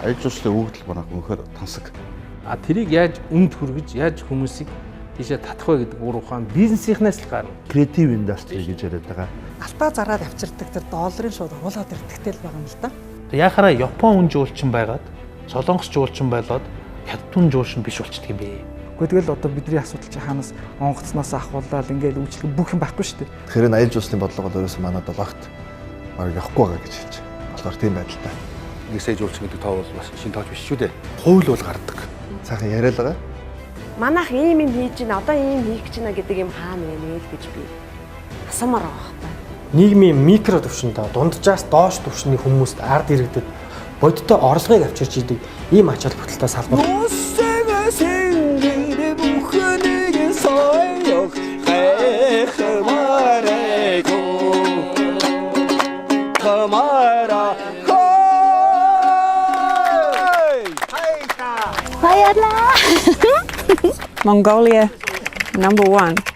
аюул жуулчлалын өгөгдөл бараг өнөхөр тансаг. Тэрийг яаж өмд хүргэж, яаж хүмүүсийг тийшээ татах вэ гэдэг ур ухаан бизнесийнхнээс л гарна. Креатив индастри гэж яриад байгаа. Алтаа зараад авчирдаг тэр долларын шууд уулаад ирдэгтэй л байгаа юм л да. Яхаараа Япон хүн жуулчин байгаад Солонгос жуулчин байлоод Хятадун жуулчин биш болчихдөг юм бэ. Гэхдээ тэгэл одоо бидний асуудал чи хаанаас онгоцноос ахуулаад ингээд үйлчлэх бүх юм байхгүй шүү дээ. Тэгэхээр энэ аюул жуулчлалын бодлого бол ерөөсөө манайд багт бараг явахгүй байгаа гэж хэлж. Болохоор тийм байдалтай. Нэг сая жуулчин гэдэг тоо бол бас шин тоож биш шүү дээ. Хууль бол гардаг. Цаахан яриад байгаа. Манайх ийм юм хийж байна, одоо ийм хийх гэж байна гэдэг юм хаана вэ нэ гэж би асуумаар байгаа байхгүй. Нийгмийн микро түвшинд дунджаас доош түвшний хүмүүст ард иргэдэд бодиттой орлогыг авчирч идэг ийм ач холбогдолтой салбар. Mongolia, #1.